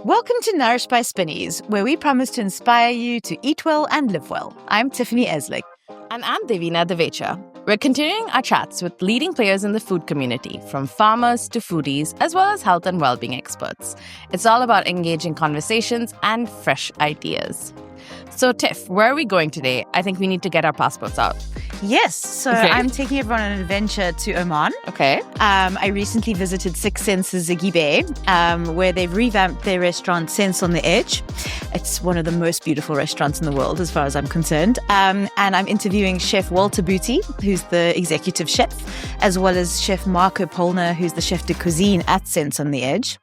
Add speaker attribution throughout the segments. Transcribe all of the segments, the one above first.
Speaker 1: Welcome to Nourished by Spinneys, where we promise to inspire you to eat well and live well. I'm Tiffany Eslick.
Speaker 2: And I'm Devina Devecha. We're continuing our chats with leading players in the food community, from farmers to foodies, as well as health and well-being experts. It's all about engaging conversations and fresh ideas. So, Tiff, where are we going today? I think we need to get our passports out.
Speaker 1: Yes, so I'm taking everyone on an adventure to Oman.
Speaker 2: Okay.
Speaker 1: I recently visited Six Senses ZIghy Bay, where they've revamped their restaurant Sense on the Edge. It's one of the most beautiful restaurants in the world, as far as I'm concerned. And I'm interviewing Chef Walter Butti, who's the executive chef, as well as Chef Pohlner, who's the chef de cuisine at Sense on the Edge.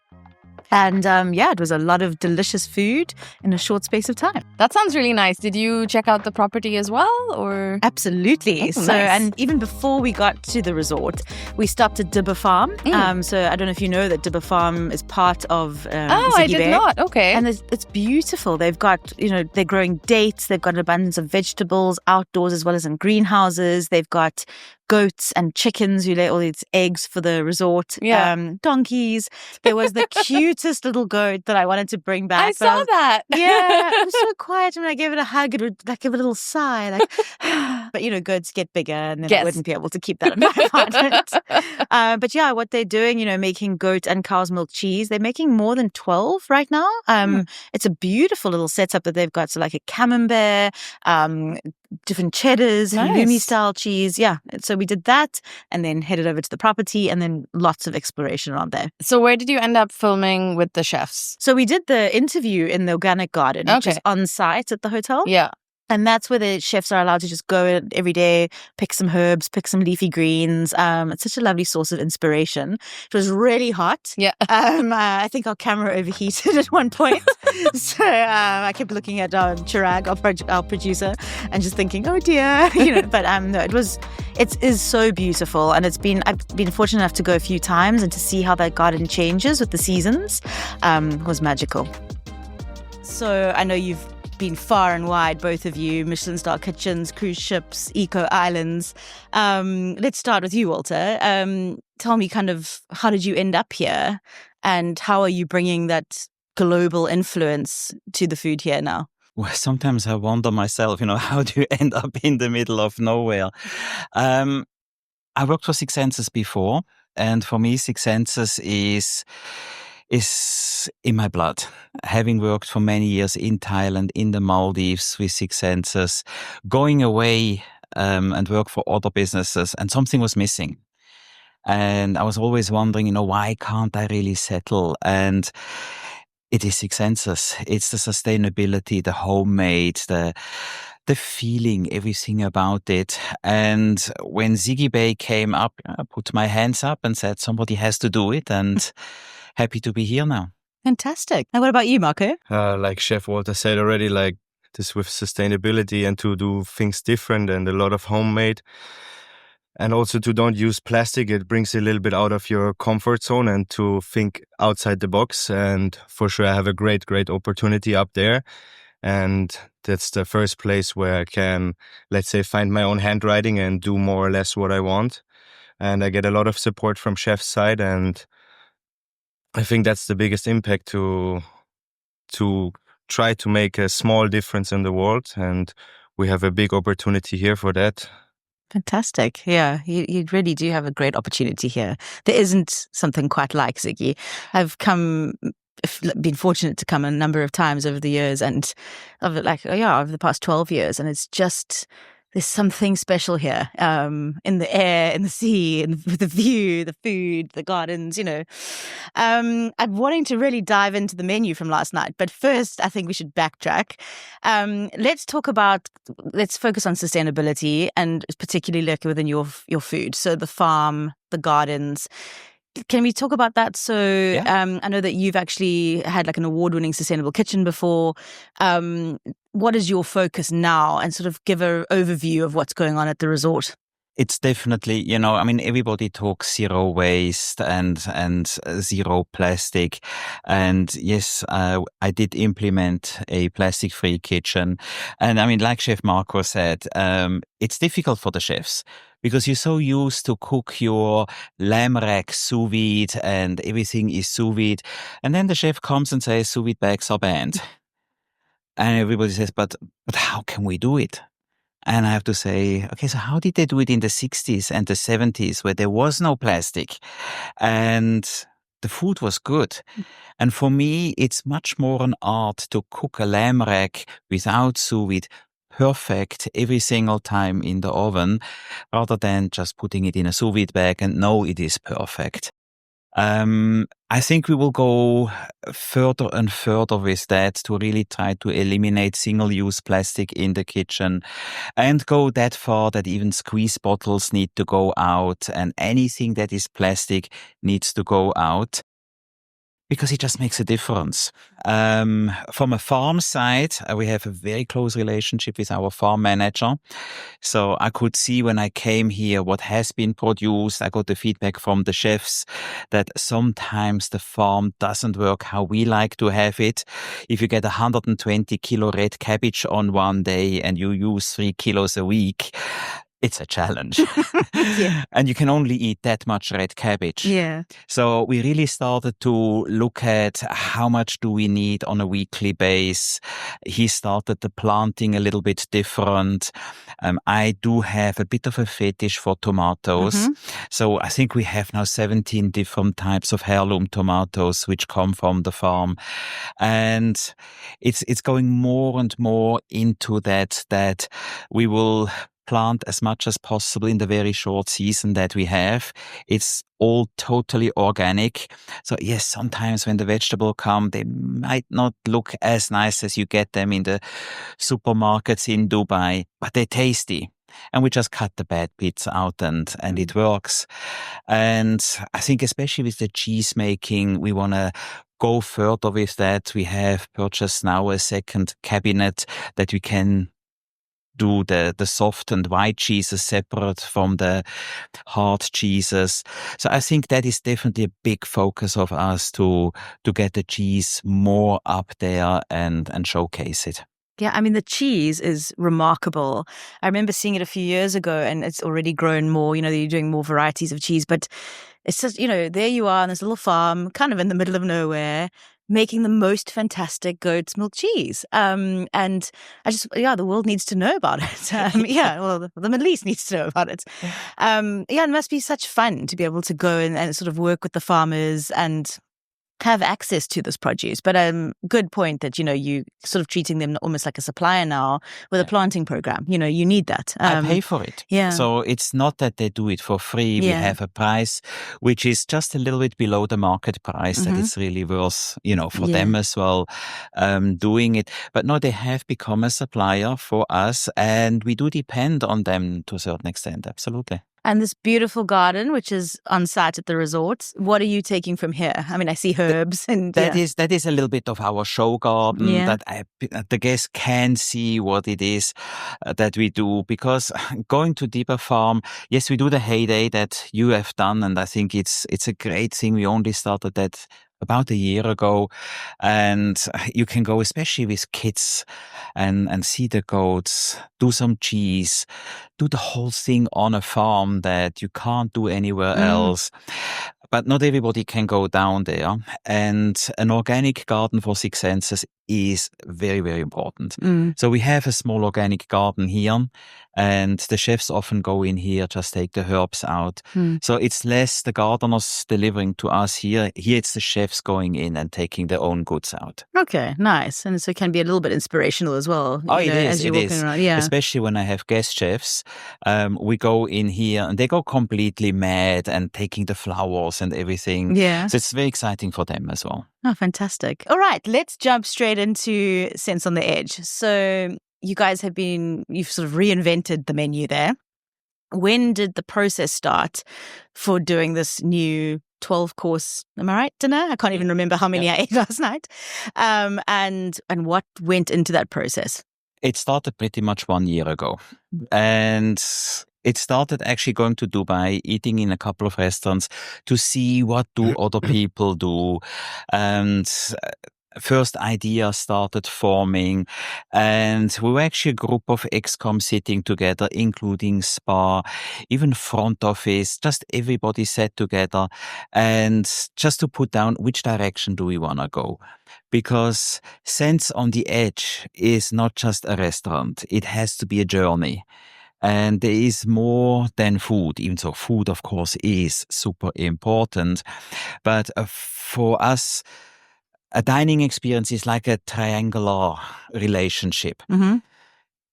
Speaker 1: And it was a lot of delicious food in a short space of time.
Speaker 2: That sounds really nice. Did you check out the property as well, or?
Speaker 1: Absolutely.
Speaker 2: Oh,
Speaker 1: so,
Speaker 2: nice.
Speaker 1: And even before we got to the resort, we stopped at Dibba Farm. So I don't know if you know that Dibba Farm is part of
Speaker 2: Oh, I
Speaker 1: ZIghy
Speaker 2: did
Speaker 1: Bay.
Speaker 2: not. Okay.
Speaker 1: And it's beautiful. They've got, they're growing dates. They've got an abundance of vegetables outdoors as well as in greenhouses. They've got goats and chickens who lay all these eggs for the resort.
Speaker 2: Yeah.
Speaker 1: Donkeys. There was the cutest little goat that I wanted to bring back.
Speaker 2: I saw that.
Speaker 1: Yeah, it was so quiet. And when I gave it a hug, it would give a little sigh. But, goats get bigger and then I wouldn't be able to keep that in my apartment. But what they're doing, making goat and cow's milk cheese. They're making more than 12 right now. It's a beautiful little setup that they've got. So like a camembert, different cheddars, halloumi style cheese. Yeah. So we did that and then headed over to the property and then lots of exploration around there.
Speaker 2: So where did you end up filming with the chefs?
Speaker 1: So we did the interview in the organic garden, which is on site at the hotel.
Speaker 2: Yeah.
Speaker 1: And that's where the chefs are allowed to just go in every day, pick some herbs, pick some leafy greens. It's such a lovely source of inspiration. It was really hot.
Speaker 2: Yeah.
Speaker 1: I think our camera overheated at one point. So I kept looking at Chirag, our producer, and just thinking, oh dear. But no, it is so beautiful. And I've been fortunate enough to go a few times and to see how that garden changes with the seasons was magical. So I know you've been far and wide, both of you, Michelin star kitchens, cruise ships, eco islands. Let's start with you, Walter. Tell me how did you end up here and how are you bringing that global influence to the food here now?
Speaker 3: Well, sometimes I wonder myself, how do you end up in the middle of nowhere? I worked for Six Senses before, and for me, Six Senses is in my blood. Having worked for many years in Thailand, in the Maldives with Six Senses, going away and work for other businesses, and something was missing. And I was always wondering, why can't I really settle? And it is Six Senses. It's the sustainability, the homemade, the feeling, everything about it. And when ZIghy Bay came up, I put my hands up and said, somebody has to do it. And happy to be here now.
Speaker 1: Fantastic. And what about you, Marco?
Speaker 4: Like Chef Walter said already, like this with sustainability and to do things different and a lot of homemade. And also to don't use plastic. It brings you a little bit out of your comfort zone and to think outside the box. And for sure, I have a great opportunity up there. And that's the first place where I can, let's say, find my own handwriting and do more or less what I want. And I get a lot of support from chef's side, and I think that's the biggest impact to try to make a small difference in the world. And we have a big opportunity here for that.
Speaker 1: Fantastic. Yeah, you really do have a great opportunity here. There isn't something quite like ZIghy. I've been fortunate to come a number of times over the years and over the past 12 years. And it's just, there's something special here in the air, in the sea, and the view, the food, the gardens, I'm wanting to really dive into the menu from last night. But first, I think we should backtrack. Let's focus on sustainability and particularly within your food. So the farm, the gardens. Can we talk about that? So I know that you've actually had an award-winning sustainable kitchen before. What is your focus now? And sort of give an overview of what's going on at the resort.
Speaker 3: It's definitely, everybody talks zero waste and zero plastic. And yes, I did implement a plastic-free kitchen. And like Chef Marco said, it's difficult for the chefs because you're so used to cook your lamb rack sous vide and everything is sous vide. And then the chef comes and says sous vide bags are banned. And everybody says, but how can we do it? And I have to say, okay, so how did they do it in the 60s and the 70s where there was no plastic and the food was good? And for me, it's much more an art to cook a lamb rack without sous vide perfect every single time in the oven rather than just putting it in a sous vide bag and know it is perfect. I think we will go further and further with that to really try to eliminate single-use plastic in the kitchen and go that far that even squeeze bottles need to go out and anything that is plastic needs to go out because it just makes a difference. From a farm side, we have a very close relationship with our farm manager. So I could see when I came here what has been produced. I got the feedback from the chefs that sometimes the farm doesn't work how we like to have it. If you get 120 kilo red cabbage on one day and you use 3 kilos a week, it's a challenge.
Speaker 1: Yeah.
Speaker 3: And you can only eat that much red cabbage.
Speaker 1: Yeah.
Speaker 3: So we really started to look at how much do we need on a weekly base. He started the planting a little bit different. I do have a bit of a fetish for tomatoes.
Speaker 1: Mm-hmm.
Speaker 3: So I think we have now 17 different types of heirloom tomatoes which come from the farm. And it's going more and more into that we will plant as much as possible in the very short season that we have. It's all totally organic. So yes, sometimes when the vegetables come, they might not look as nice as you get them in the supermarkets in Dubai, but they're tasty. And we just cut the bad bits out and it works. And I think especially with the cheese making, we want to go further with that. We have purchased now a second cabinet that we can do the soft and white cheeses separate from the hard cheeses. So I think that is definitely a big focus of us to get the cheese more up there and showcase it.
Speaker 1: Yeah, I mean, the cheese is remarkable. I remember seeing it a few years ago and it's already grown more. You know, you're doing more varieties of cheese, but it's just, you know, there you are on this little farm, kind of in the middle of nowhere, making the most fantastic goat's milk cheese. And I just, the world needs to know about it. Well, the Middle East needs to know about it. It must be such fun to be able to go and sort of work with the farmers and have access to this produce. But good point that, you know, you sort of treating them almost like a supplier now with a planting program. You know, you need that.
Speaker 3: I pay for it.
Speaker 1: Yeah.
Speaker 3: So it's not that they do it for free. We have a price which is just a little bit below the market price that it's really worth, you know, for them as well, doing it. But no, they have become a supplier for us and we do depend on them to a certain extent. Absolutely.
Speaker 1: And this beautiful garden, which is on site at the resort, what are you taking from here? I mean, I see herbs and
Speaker 3: that is a little bit of our show garden that the guests can see what it is that we do. Because going to Deeper Farm, yes, we do the heyday that you have done, and I think it's a great thing. We only started that about a year ago, and you can go, especially with kids, and see the goats, do some cheese, do the whole thing on a farm that you can't do anywhere else. But not everybody can go down there. And an organic garden for Six Senses is very, very important. So we have a small organic garden here, and the chefs often go in here, just take the herbs out. So it's less the gardeners delivering to us here. Here it's the chefs going in and taking their own goods out.
Speaker 1: Okay, nice. And so it can be a little bit inspirational as well.
Speaker 3: Oh, it is.
Speaker 1: As you're walking around. Yeah.
Speaker 3: Especially when I have guest chefs, we go in here and they go completely mad and taking the flowers and everything.
Speaker 1: Yeah.
Speaker 3: So it's very exciting for them as well.
Speaker 1: Oh, fantastic. All right, let's jump straight into Sense on the Edge. So you guys you've sort of reinvented the menu there. When did the process start for doing this new 12-course, am I right, dinner? I can't even remember how many I ate last night. And what went into that process?
Speaker 3: It started pretty much 1 year ago. And it started actually going to Dubai, eating in a couple of restaurants to see what do other people do. And first ideas started forming, and we were actually a group of ex-com sitting together, including spa, even front office, just everybody sat together and just to put down which direction do we want to go. Because Sense on the Edge is not just a restaurant, it has to be a journey. And there is more than food, even though food, of course, is super important. But for us, a dining experience is like a triangular relationship.
Speaker 1: Mm-hmm.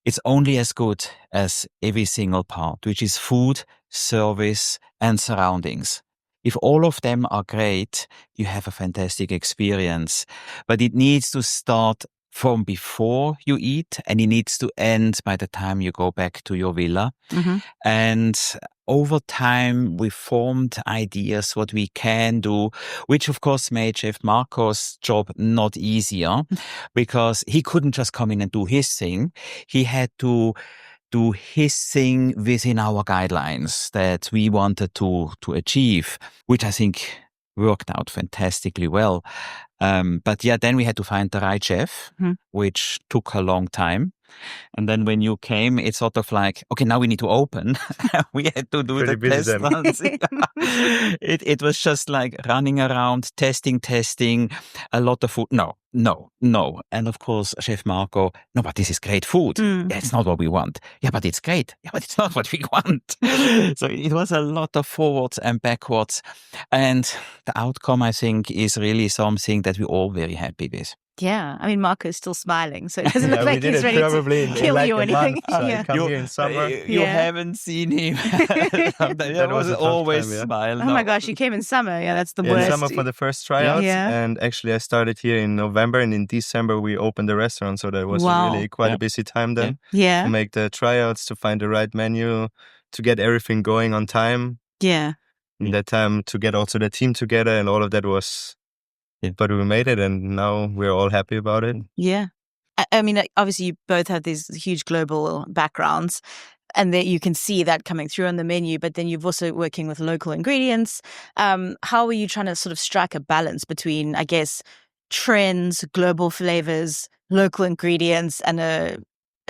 Speaker 3: It's only as good as every single part, which is food, service, and surroundings. If all of them are great, you have a fantastic experience. But it needs to start from before you eat, and it needs to end by the time you go back to your villa.
Speaker 1: Mm-hmm.
Speaker 3: And over time, we formed ideas what we can do, which of course made Chef Marco's job not easier because he couldn't just come in and do his thing. He had to do his thing within our guidelines that we wanted to achieve, which I think worked out fantastically well. But yeah, then we had to find the right chef, which took a long time. And then when you came, it's sort of like, okay, now we need to open. We had to do
Speaker 4: Pretty
Speaker 3: the
Speaker 4: busy
Speaker 3: test
Speaker 4: then.
Speaker 3: runs. It was just like running around, testing, a lot of food. No. And of course, Chef Marco, no, but this is great food. Yeah, it's not what we want. Yeah, but it's great. Yeah, but it's not what we want. So it was a lot of forwards and backwards. And the outcome, I think, is really something that we're all very happy with.
Speaker 1: Yeah, I mean, Marco's still smiling, so it doesn't look
Speaker 4: we
Speaker 1: like
Speaker 4: did
Speaker 1: he's
Speaker 4: it
Speaker 1: ready
Speaker 4: probably
Speaker 1: to
Speaker 4: in
Speaker 1: kill
Speaker 4: like
Speaker 1: you or
Speaker 4: a
Speaker 1: anything.
Speaker 4: month. So
Speaker 1: Yeah.
Speaker 4: I come here in summer.
Speaker 3: You
Speaker 1: Yeah.
Speaker 3: haven't seen him.
Speaker 4: That was a tough
Speaker 3: always
Speaker 4: time, yeah.
Speaker 3: smile.
Speaker 1: Oh my gosh, you came in summer. Yeah, that's the
Speaker 4: Yeah, in
Speaker 1: worst.
Speaker 4: summer for the first tryouts,
Speaker 1: Yeah.
Speaker 4: and actually I started here in November, and in December we opened the restaurant, so that was
Speaker 1: Wow.
Speaker 4: really quite
Speaker 3: Yeah.
Speaker 4: a busy time then to
Speaker 1: Yeah,
Speaker 4: make the tryouts, to find the right menu, to get everything going on time.
Speaker 1: yeah.
Speaker 4: In that time, to get also the team together, and all of that was.
Speaker 3: Yeah.
Speaker 4: But we made it, and now we're all happy about it.
Speaker 1: Yeah. I mean, obviously, you both have these huge global backgrounds, and that you can see that coming through on the menu. But then you've also working with local ingredients. How are you trying to sort of strike a balance between, I guess, trends, global flavors, local ingredients, and a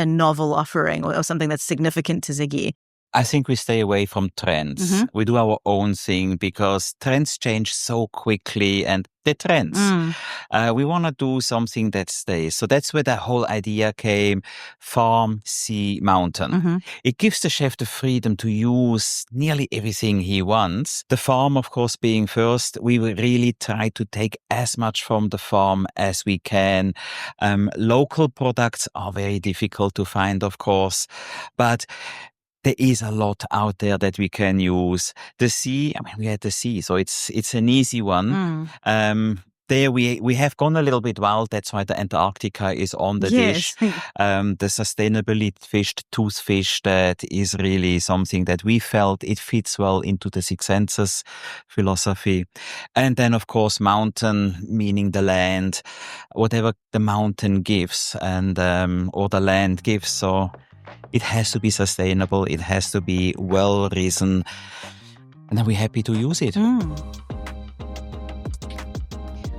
Speaker 1: novel offering or something that's significant to ZIghy?
Speaker 3: I think we stay away from trends. We do our own thing because trends change so quickly, and they're trends. We want to do something that stays. So that's where the whole idea came: farm, sea, mountain. It gives the chef the freedom to use nearly everything he wants. The farm, of course, being first, we will really try to take as much from the farm as we can. Local products are very difficult to find, of course, but there is a lot out there that we can use. The sea, I mean, we had the sea, so it's an easy one. There we have gone a little bit wild. That's why the Antarctica is on the dish. The sustainably fished toothfish, that is really something that we felt it fits well into the Six Senses philosophy. And then, of course, mountain, meaning the land, whatever the mountain gives and or the land gives. So it has to be sustainable. It has to be well risen. And then we're happy to use it.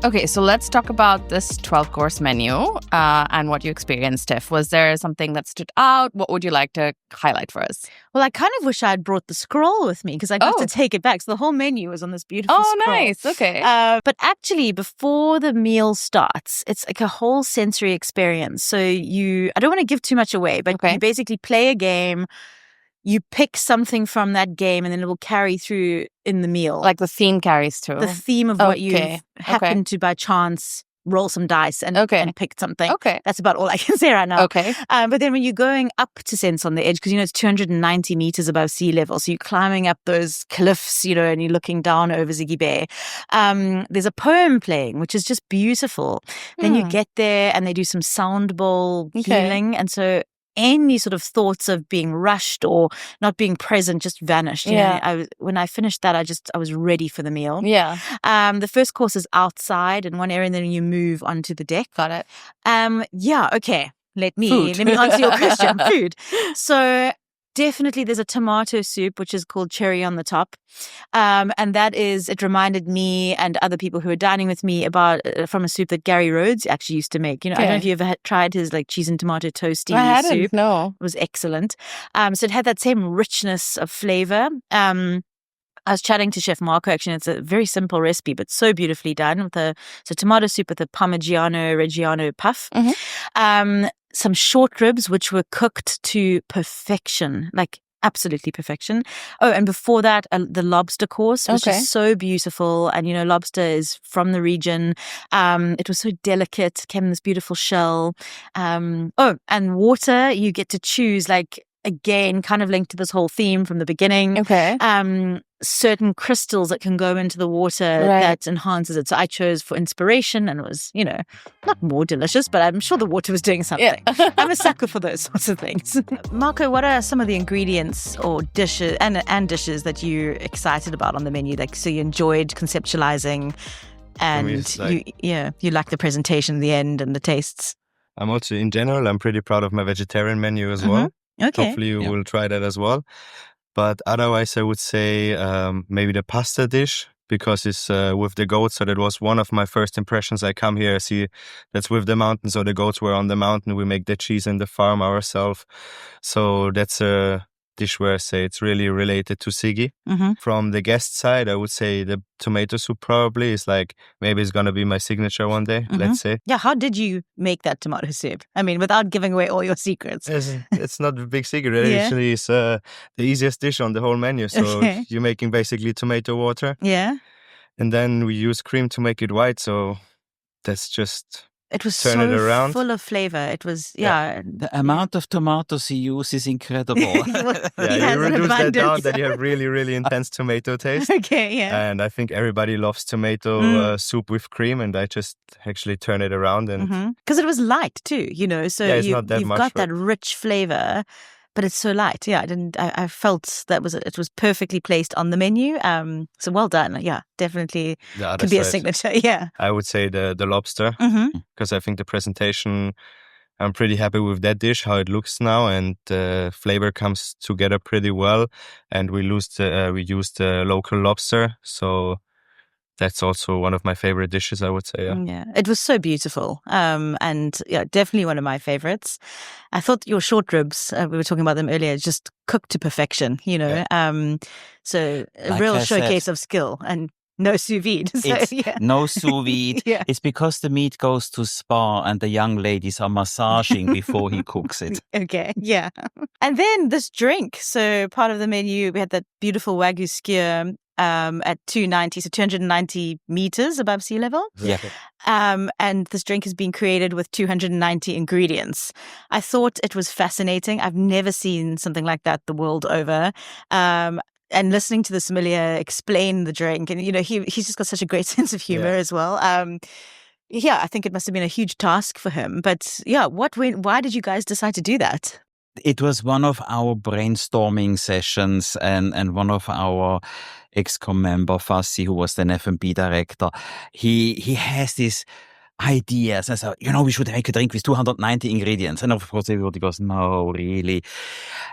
Speaker 2: Okay, so let's talk about this 12-course menu and what you experienced, Tiff. Was there something that stood out? What would you like to highlight for us?
Speaker 1: Well, I kind of wish I had brought the scroll with me because I got to take it back. So the whole menu was on this beautiful scroll.
Speaker 2: Nice. Okay.
Speaker 1: But actually, before the meal starts, it's like a whole sensory experience. So I don't want to give too much away, but you basically play a game. You pick something from that game, and then it will carry through in the meal.
Speaker 2: Like the theme carries through.
Speaker 1: The theme of what you happen to, by chance, roll some dice and pick something.
Speaker 2: Okay.
Speaker 1: That's about all I can say right now.
Speaker 2: Okay.
Speaker 1: But then when you're going up to Sense on the Edge, because, it's 290 meters above sea level, so you're climbing up those cliffs, and you're looking down over ZIghy Bay. There's a poem playing, which is just beautiful. Then you get there, and they do some sound bowl healing. And so any sort of thoughts of being rushed or not being present just vanished. When I finished that, I was ready for the meal.
Speaker 2: Yeah.
Speaker 1: The first course is outside in one area, and then you move onto the deck.
Speaker 2: Got it.
Speaker 1: Okay. Let me answer your question. Food. So definitely, there's a tomato soup, which is called Cherry on the Top. And it reminded me and other people who were dining with me about from a soup that Gary Rhodes actually used to make. I don't know if you ever tried his like cheese and tomato toasty soup.
Speaker 2: No.
Speaker 1: It was excellent. So it had that same richness of flavor. I was chatting to Chef Marco, actually, and it's a very simple recipe, but so beautifully done with tomato soup with a Parmigiano Reggiano puff. Some short ribs, which were cooked to perfection, like absolutely perfection. Oh, and before that, the lobster course was just so beautiful. And, lobster is from the region. It was so delicate, came in this beautiful shell. And water, you get to choose, like, again, kind of linked to this whole theme from the beginning. Certain crystals that can go into the water that enhances it. So I chose for inspiration, and it was, not more delicious, but I'm sure the water was doing something. I'm a sucker for those sorts of things. Marco, what are some of the ingredients or dishes and dishes that you're excited about on the menu? Like, so you enjoyed conceptualizing, and you like the presentation in the end and the tastes.
Speaker 4: I'm also, in general, I'm pretty proud of my vegetarian menu as well.
Speaker 1: Okay.
Speaker 4: Hopefully you will try that as well. But otherwise, I would say maybe the pasta dish, because it's with the goats. So that was one of my first impressions. I come here, I see that's with the mountain. So the goats were on the mountain. We make the cheese in the farm ourselves. So that's a dish where I say it's really related to ZIghy. From the guest side, I would say the tomato soup probably is like, maybe it's going to be my signature one day, let's say.
Speaker 1: Yeah, how did you make that tomato soup? I mean, without giving away all your secrets.
Speaker 4: It's not a big secret. It actually is the easiest dish on the whole menu. So you're making basically tomato water.
Speaker 1: Yeah.
Speaker 4: And then we use cream to make it white. So that's just...
Speaker 1: It was
Speaker 4: turn it around.
Speaker 1: Full of flavor. It was,
Speaker 3: The amount of tomatoes he uses is incredible.
Speaker 4: You reduce that down, then you have really, really intense tomato taste. And I think everybody loves tomato soup with cream, and I just actually turn it around. And
Speaker 1: because it was light too, so
Speaker 4: it's not that
Speaker 1: you've
Speaker 4: much
Speaker 1: got that rich flavor, but it's so light. I felt that it was perfectly placed on the menu. So well done. Yeah, definitely could be a signature. Yeah,
Speaker 4: I would say the lobster, because I think the presentation, I'm pretty happy with that dish, how it looks now, and the flavor comes together pretty well. And we used the local lobster, so that's also one of my favorite dishes, I would say.
Speaker 1: Yeah, it was so beautiful. And definitely one of my favorites. I thought your short ribs, we were talking about them earlier, just cooked to perfection, So a
Speaker 3: Like
Speaker 1: real
Speaker 3: I
Speaker 1: showcase
Speaker 3: said,
Speaker 1: of skill, and no sous vide. So,
Speaker 3: it's no sous vide. It's because the meat goes to spa and the young ladies are massaging before he cooks it.
Speaker 1: Okay, yeah. And then this drink. So part of the menu, we had that beautiful Wagyu skyr at 290 meters above sea level. And this drink has been created with 290 ingredients. I thought it was fascinating. I've never seen something like that the world over. And listening to the sommelier explain the drink, and he's just got such a great sense of humor as well. I think it must have been a huge task for him. But why did you guys decide to do that?
Speaker 3: It was one of our brainstorming sessions, and one of our ExCom member, Fassi, who was then F&B director, he has this ideas. And so, we should make a drink with 290 ingredients. And of course, everybody goes, no, really.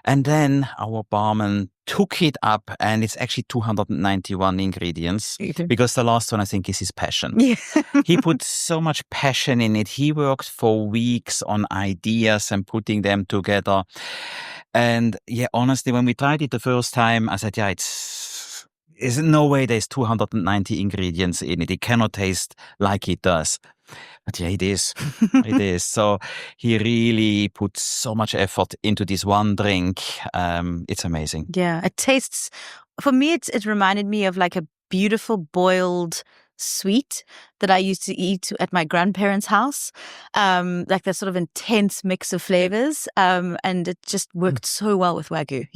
Speaker 3: And then our barman took it up, and it's actually 291 ingredients, because the last one, I think, is his passion. He put so much passion in it. He worked for weeks on ideas and putting them together. And honestly, when we tried it the first time, I said, there's no way there's 290 ingredients in it. It cannot taste like it does. But it is. It is. So he really put so much effort into this one drink. It's amazing.
Speaker 1: Yeah, it tastes, for me, it reminded me of like a beautiful boiled sweet that I used to eat at my grandparents' house, like that sort of intense mix of flavors, and it just worked so well with Wagyu.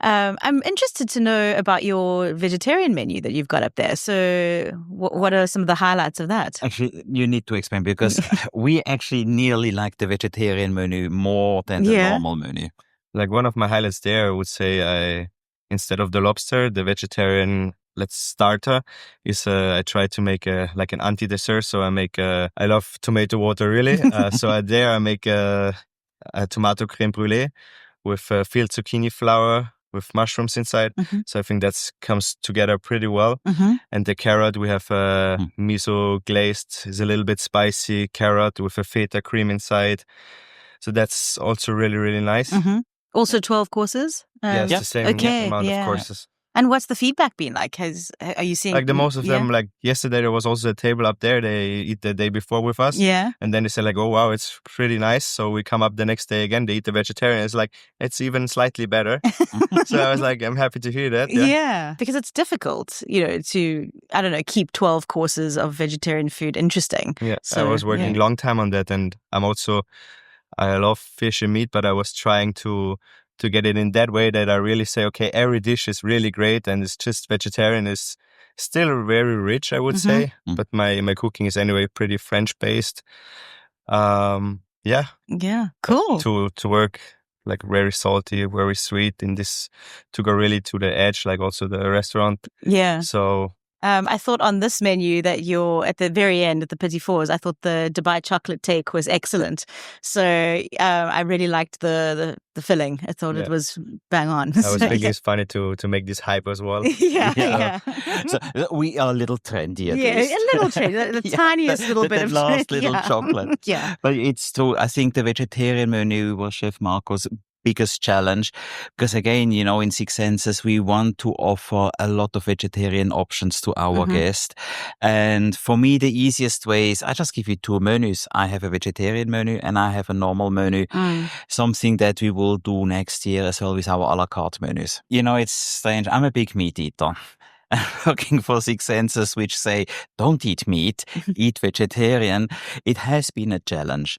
Speaker 1: I'm interested to know about your vegetarian menu that you've got up there. So what are some of the highlights of that?
Speaker 3: Actually, you need to explain, because we actually nearly like the vegetarian menu more than the normal menu.
Speaker 4: Like one of my highlights there, I would say instead of the lobster, the vegetarian starter is I try to make an anti-dessert. So I love tomato water really. So there I make a tomato crème brûlée with field zucchini flour with mushrooms inside. So I think that comes together pretty well. And the carrot, we have miso glazed, is a little bit spicy carrot with a feta cream inside. So that's also really, really nice.
Speaker 1: Also 12 courses?
Speaker 4: Yes, the same amount of courses.
Speaker 1: And what's the feedback been like? Are you seeing...
Speaker 4: Like the most of them, like yesterday there was also a table up there. They eat the day before with us.
Speaker 1: Yeah.
Speaker 4: And then they said like, oh wow, it's pretty nice. So we come up the next day again, they eat the vegetarian. It's like, it's even slightly better. So I was like, I'm happy to hear that.
Speaker 1: Yeah. Because it's difficult, to, I don't know, keep 12 courses of vegetarian food interesting.
Speaker 4: Yeah.
Speaker 1: So,
Speaker 4: I was working a long time on that. And I love fish and meat, but I was trying to get it in that way that I really say, okay, every dish is really great and it's just vegetarian is still very rich, I would say. But my cooking is anyway pretty French-based. Yeah,
Speaker 1: cool.
Speaker 4: To work like very salty, very sweet in this, to go really to the edge, like also the restaurant.
Speaker 1: Yeah.
Speaker 4: So...
Speaker 1: I thought on this menu that you're at the very end at the Petit Fours, I thought the Dubai chocolate take was excellent. So I really liked the filling. I thought it was bang on.
Speaker 4: I was thinking it's funny to make this hype as well.
Speaker 1: Yeah.
Speaker 3: So we are a little trendy at
Speaker 1: least. A little trendy. The tiniest little bit of
Speaker 3: last little chocolate.
Speaker 1: Yeah.
Speaker 3: But it's true. I think the vegetarian menu was Chef Marco's biggest challenge, because again, in Six Senses we want to offer a lot of vegetarian options to our guests, and for me the easiest way is I just give you two menus. I have a vegetarian menu and I have a normal menu. Something that we will do next year as well with our a la carte menus. It's strange, I'm a big meat eater. I'm working for Six Senses, which say, don't eat meat, eat vegetarian. It has been a challenge.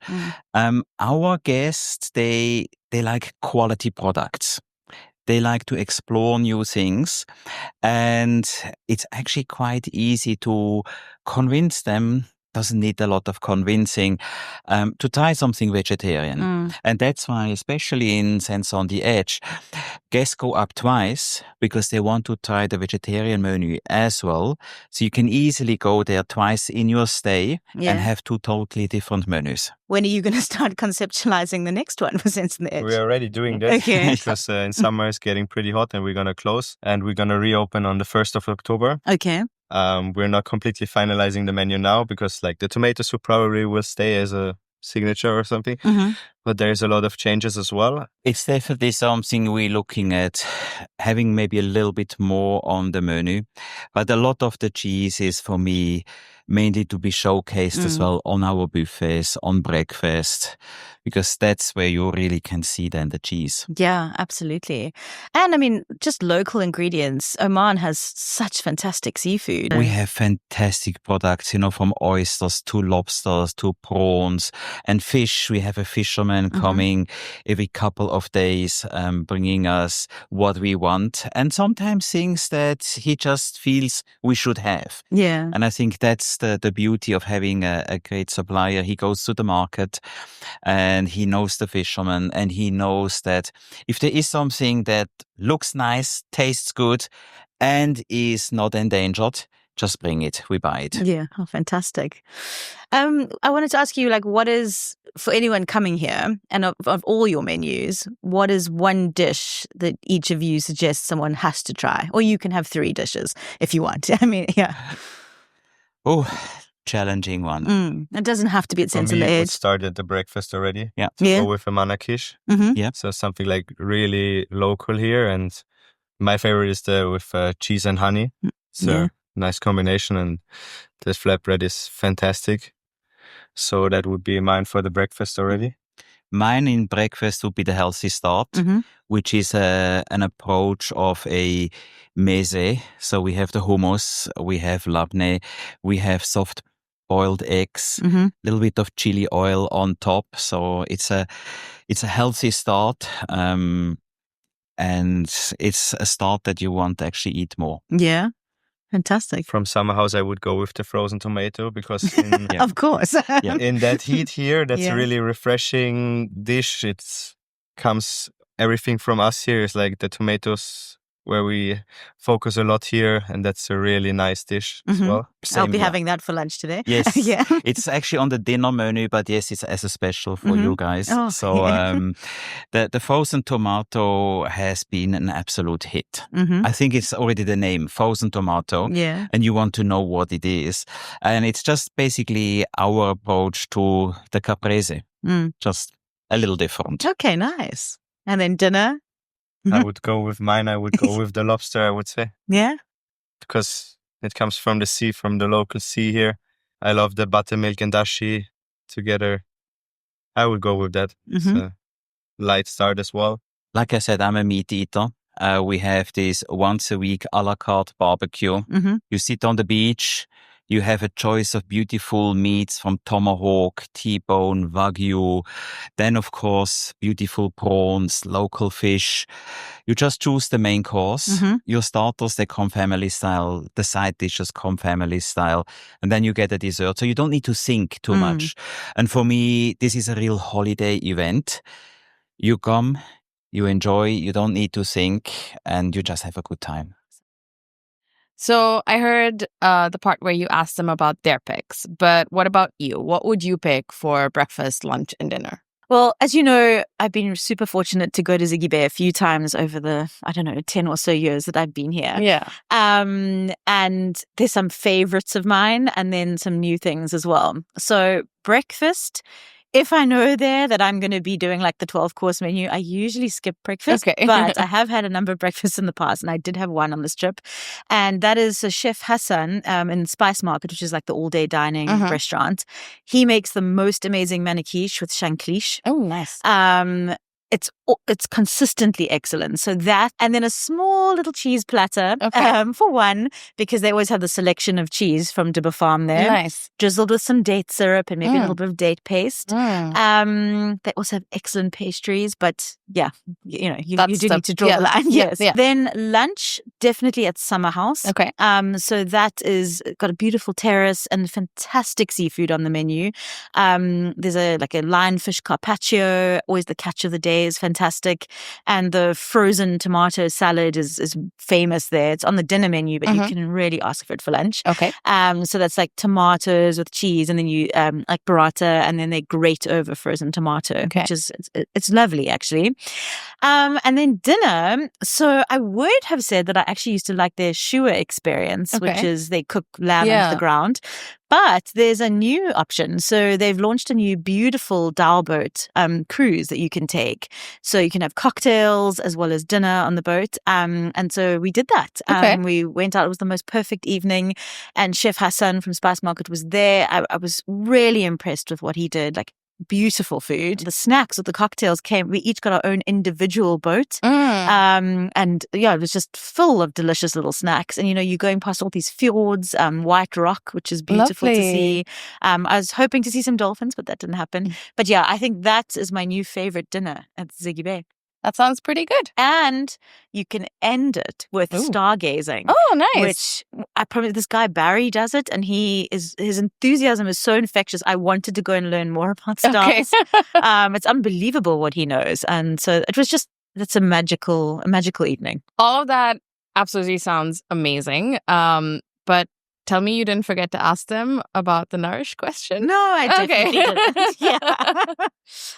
Speaker 3: Our guests, they like quality products. They like to explore new things. And it's actually quite easy to convince them, doesn't need a lot of convincing, to try something vegetarian. And that's why, especially in Sense on the Edge, guests go up twice because they want to try the vegetarian menu as well. So you can easily go there twice in your stay and have two totally different menus.
Speaker 1: When are you going to start conceptualizing the next one for Sense on the Edge?
Speaker 4: We're already doing that because in summer it's getting pretty hot and we're going to close and we're going to reopen on the 1st of October.
Speaker 1: Okay.
Speaker 4: We're not completely finalizing the menu now because like the tomato soup probably will stay as a signature or something, but there's a lot of changes as well.
Speaker 3: It's definitely something we're looking at, having maybe a little bit more on the menu, but a lot of the cheese is for me mainly to be showcased as well on our buffets, on breakfast, because that's where you really can see then the cheese.
Speaker 1: Yeah, absolutely. And I mean, just local ingredients. Oman has such fantastic seafood.
Speaker 3: We have fantastic products, from oysters to lobsters to prawns and fish. We have a fisherman coming every couple of days, bringing us what we want, and sometimes things that he just feels we should have.
Speaker 1: Yeah.
Speaker 3: And I think that's the beauty of having a great supplier. He goes to the market and he knows the fisherman, and he knows that if there is something that looks nice, tastes good, and is not endangered, just bring it. We buy it.
Speaker 1: Yeah. Oh, fantastic. I wanted to ask you, what is, for anyone coming here, and of all your menus, what is one dish that each of you suggests someone has to try? Or you can have 3 dishes if you want. I mean, yeah.
Speaker 3: Oh, challenging one.
Speaker 1: It doesn't have to be at Sense on
Speaker 4: For
Speaker 1: the
Speaker 4: me, it
Speaker 1: Edge.
Speaker 4: would start at the breakfast already.
Speaker 3: Yeah.
Speaker 4: Go with a manakish.
Speaker 3: Yeah.
Speaker 4: So something like really local here. And my favorite is with cheese and honey. It's a nice combination, and the flatbread is fantastic. So that would be mine for the breakfast already.
Speaker 3: Mine in breakfast would be the healthy start, which is an approach of a meze. So we have the hummus, we have labneh, we have soft boiled eggs, a little bit of chili oil on top. So it's a healthy start, and it's a start that you want to actually eat more.
Speaker 1: Yeah. Fantastic.
Speaker 4: From summer house, I would go with the frozen tomato because
Speaker 1: of course.
Speaker 4: in that heat here, that's a really refreshing dish. It comes, everything from us here is like the tomatoes where we focus a lot here, and that's a really nice dish as well.
Speaker 1: I'll be
Speaker 3: here.
Speaker 1: having that for lunch today.
Speaker 3: Yes,
Speaker 1: Yeah.
Speaker 3: it's actually on the dinner menu, but yes, it's as a special for you guys.
Speaker 1: Oh,
Speaker 3: So
Speaker 1: yeah.
Speaker 3: the frozen tomato has been an absolute hit. I think it's already the name, frozen tomato.
Speaker 1: Yeah.
Speaker 3: And you want to know what it is. And it's just basically our approach to the caprese, just a little different.
Speaker 1: Okay, nice. And then dinner?
Speaker 4: I would go with mine. I would go with the lobster, I would say.
Speaker 1: Yeah.
Speaker 4: Because it comes from the sea, from the local sea here. I love the buttermilk and dashi together. I would go with that. It's a light start as well.
Speaker 3: Like I said, I'm a meat eater. We have this once a week a la carte barbecue. You sit on the beach. You have a choice of beautiful meats from tomahawk, T-bone, Wagyu. Then, of course, beautiful prawns, local fish. You just choose the main course. Your starters, they come family style. The side dishes come family style. And then you get a dessert. So you don't need to think too much. And for me, this is a real holiday event. You come, you enjoy, you don't need to think, and you just have a good time.
Speaker 2: So I heard the part where you asked them about their picks, but what about you? What would you pick for breakfast, lunch, and dinner?
Speaker 1: Well, as you know, I've been super fortunate to go to ZIghy Bay a few times over the, 10 or so years that I've been here.
Speaker 2: Yeah.
Speaker 1: And there's some favorites of mine and then some new things as well. So breakfast, if I know there that I'm going to be doing like the 12-course menu, I usually skip breakfast.
Speaker 2: Okay.
Speaker 1: But I have had a number of breakfasts in the past, and I did have one on this trip. And that is Chef Hassan in Spice Market, which is like the all-day dining restaurant. He makes the most amazing manikish with shanklish.
Speaker 2: Oh, nice.
Speaker 1: It's consistently excellent. So that, and then a small little cheese platter for one, because they always have the selection of cheese from Dibba Farm there.
Speaker 2: Nice.
Speaker 1: Drizzled with some date syrup and maybe a little bit of date paste. They also have excellent pastries, but yeah, you do need to draw the line. Yes.
Speaker 2: Yeah.
Speaker 1: Then lunch, definitely at Summer House.
Speaker 2: Okay.
Speaker 1: So that is got a beautiful terrace and fantastic seafood on the menu. There's a lionfish carpaccio, always the catch of the day. Is fantastic, and the frozen tomato salad is famous there. It's on the dinner menu, but you can really ask for it for lunch.
Speaker 2: Okay.
Speaker 1: So that's like tomatoes with cheese, and then you like burrata, and then they grate over frozen tomato, which is it's lovely actually. And then dinner. So I would have said that I actually used to like their shua experience, which is they cook lamb into the ground. But there's a new option. So they've launched a new beautiful dhow boat cruise that you can take. So you can have cocktails as well as dinner on the boat. And so we did that. We went out. It was the most perfect evening. And Chef Hassan from Spice Market was there. I was really impressed with what he did. Like, beautiful food. The snacks with the cocktails came. We each got our own individual boat. And yeah, it was just full of delicious little snacks. And you're going past all these fjords, White Rock, which is beautiful to see. I was hoping to see some dolphins, but that didn't happen. But yeah, I think that is my new favorite dinner at ZIghy Bay.
Speaker 2: That sounds pretty good.
Speaker 1: And you can end it with stargazing.
Speaker 2: Oh, nice.
Speaker 1: Which I promise this guy Barry does it, and his enthusiasm is so infectious. I wanted to go and learn more about stars. It's unbelievable what he knows. And so that's a magical evening.
Speaker 2: All of that absolutely sounds amazing. But tell me you didn't forget to ask them about the nourish question.
Speaker 1: No, I definitely didn't. Yeah.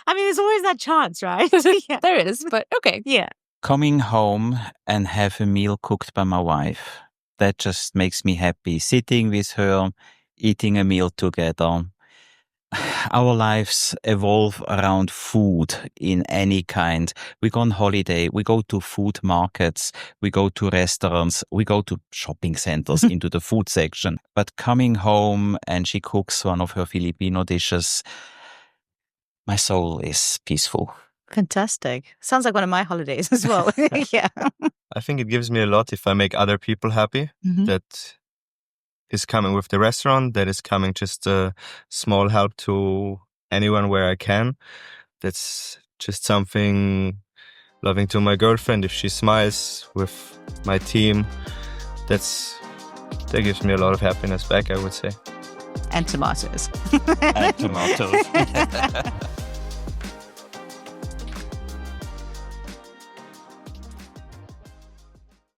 Speaker 1: I mean, there's always that chance, right? Yeah.
Speaker 2: There is, but okay.
Speaker 1: Yeah.
Speaker 3: Coming home and have a meal cooked by my wife, that just makes me happy. Sitting with her, eating a meal together. Our lives evolve around food in any kind. We go on holiday, we go to food markets, we go to restaurants, we go to shopping centers into the food section. But coming home and she cooks one of her Filipino dishes, my soul is peaceful.
Speaker 1: Fantastic. Sounds like one of my holidays as well. Yeah.
Speaker 4: I think it gives me a lot if I make other people happy. That is coming with the restaurant, that is coming just a small help to anyone where I can. That's just something loving to my girlfriend. If she smiles with my team, that gives me a lot of happiness back, I would say.
Speaker 1: And tomatoes.
Speaker 3: And tomatoes.